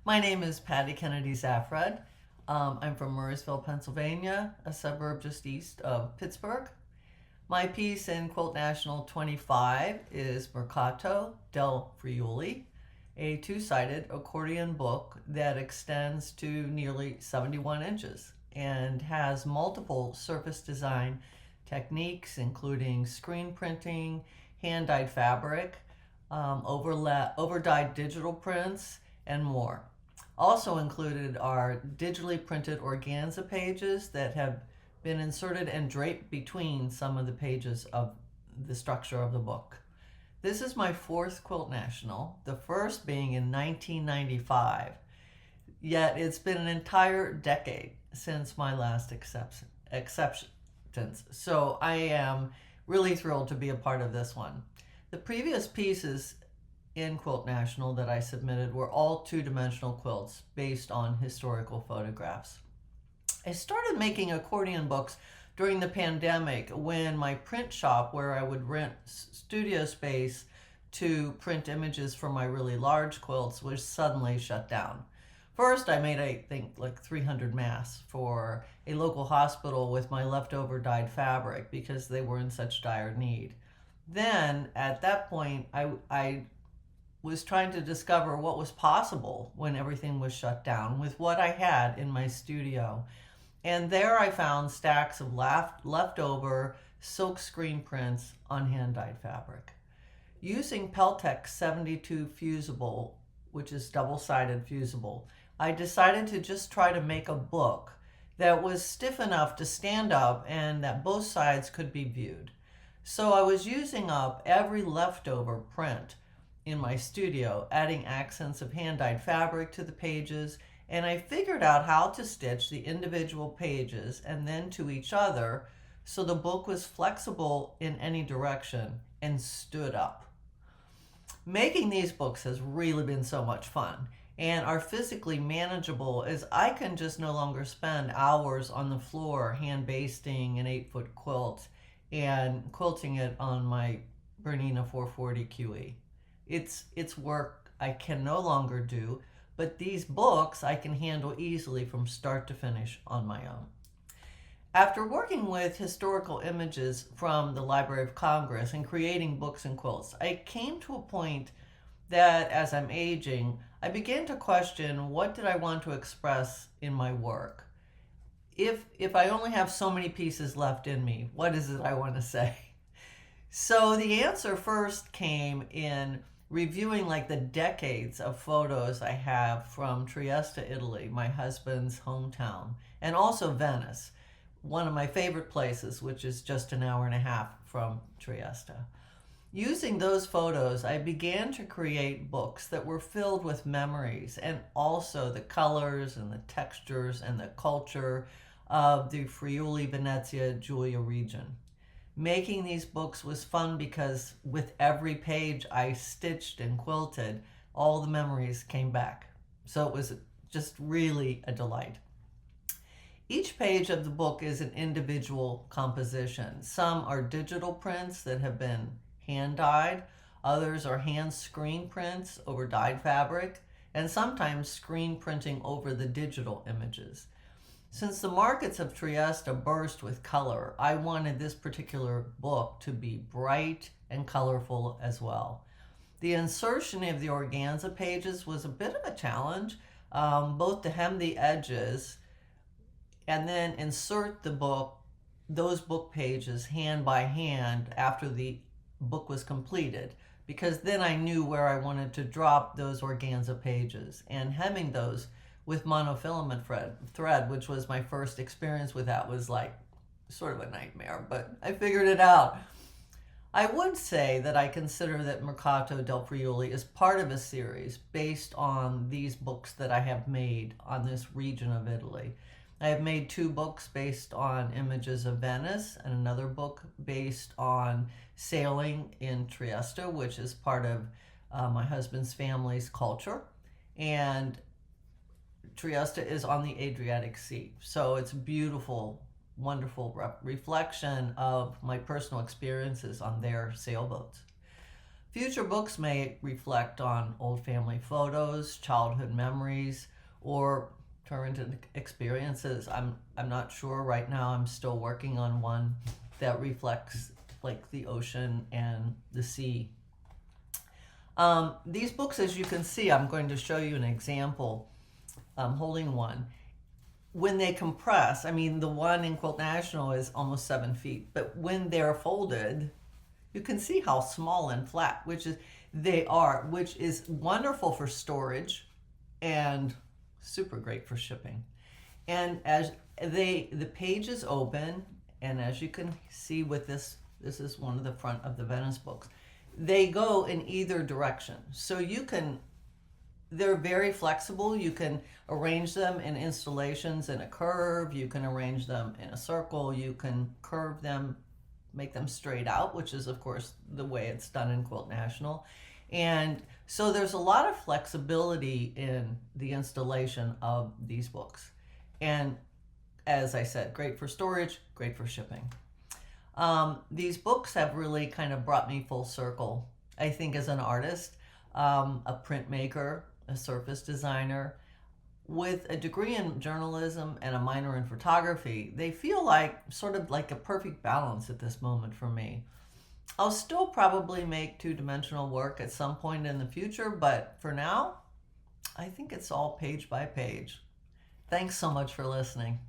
My name is Patty Kennedy Zafred. I'm from Murrysville, Pennsylvania, a suburb just east of Pittsburgh. My piece in Quilt National 25 is Mercato Del Friuli, a two-sided accordion book that extends to nearly 71 inches and has multiple surface design techniques, including screen printing, hand-dyed fabric, over-dyed digital prints, and more. Also included are digitally printed organza pages that have been inserted and draped between some of the pages of the structure of the book. This is my fourth Quilt National, the first being in 1995, yet it's been an entire decade since my last acceptance. So I am really thrilled to be a part of this one. The previous pieces in Quilt National that I submitted were all two-dimensional quilts based on historical photographs. I started making accordion books during the pandemic when my print shop, where I would rent studio space to print images for my really large quilts, was suddenly shut down. First, I made, I think, like 300 masks for a local hospital with my leftover dyed fabric because they were in such dire need. Then, at that point, I was trying to discover what was possible when everything was shut down with what I had in my studio. And there I found stacks of leftover silk screen prints on hand-dyed fabric. Using Peltex 72 fusible, which is double-sided fusible, I decided to just try to make a book that was stiff enough to stand up and that both sides could be viewed. So I was using up every leftover print in my studio, adding accents of hand-dyed fabric to the pages, and I figured out how to stitch the individual pages and then to each other so the book was flexible in any direction and stood up. Making these books has really been so much fun and are physically manageable as I can just no longer spend hours on the floor hand basting an 8-foot quilt and quilting it on my Bernina 440 QE. It's work I can no longer do, but these books I can handle easily from start to finish on my own. After working with historical images from the Library of Congress and creating books and quilts, I came to a point that as I'm aging, I began to question, what did I want to express in my work? If I only have so many pieces left in me, what is it I want to say? So the answer first came in reviewing like the decades of photos I have from Trieste, Italy, my husband's hometown, and also Venice, one of my favorite places, which is just an hour and a half from Trieste. Using those photos, I began to create books that were filled with memories and also the colors and the textures and the culture of the Friuli, Venezia, Giulia region. Making these books was fun because with every page I stitched and quilted, all the memories came back. So it was just really a delight. Each page of the book is an individual composition. Some are digital prints that have been hand-dyed, others are hand screen prints over dyed fabric, and sometimes screen printing over the digital images. Since the markets of Trieste burst with color, I wanted this particular book to be bright and colorful as well. The insertion of the organza pages was a bit of a challenge, both to hem the edges and then insert those book pages hand by hand after the book was completed, because then I knew where I wanted to drop those organza pages, and hemming those with monofilament thread, which was my first experience with that, was like sort of a nightmare, but I figured it out. I would say that I consider that Mercato del Friuli is part of a series based on these books that I have made on this region of Italy. I have made 2 books based on images of Venice and another book based on sailing in Trieste, which is part of my husband's family's culture. And Trieste is on the Adriatic Sea, so it's a beautiful, wonderful reflection of my personal experiences on their sailboats. A Future books may reflect on old family photos, childhood memories, or current experiences. I'm not sure right now. I'm still working on one that reflects like the ocean and the sea. These books, as you can see, I'm going to show you an example. I'm holding one. When they compress, I mean, the one in Quilt National is almost 7 feet, but when they're folded, you can see how small and flat, which is wonderful for storage and super great for shipping. And as the pages open, and as you can see with this is one of the front of the Venice books, they go in either direction. So they're very flexible. You can arrange them in installations in a curve. You can arrange them in a circle. You can curve them, make them straight out, which is, of course, the way it's done in Quilt National. And so there's a lot of flexibility in the installation of these books. And as I said, great for storage, great for shipping. These books have really kind of brought me full circle, I think, as an artist, a printmaker, a surface designer. With a degree in journalism and a minor in photography, they feel like sort of like a perfect balance at this moment for me. I'll still probably make two-dimensional work at some point in the future, but for now, I think it's all page by page. Thanks so much for listening.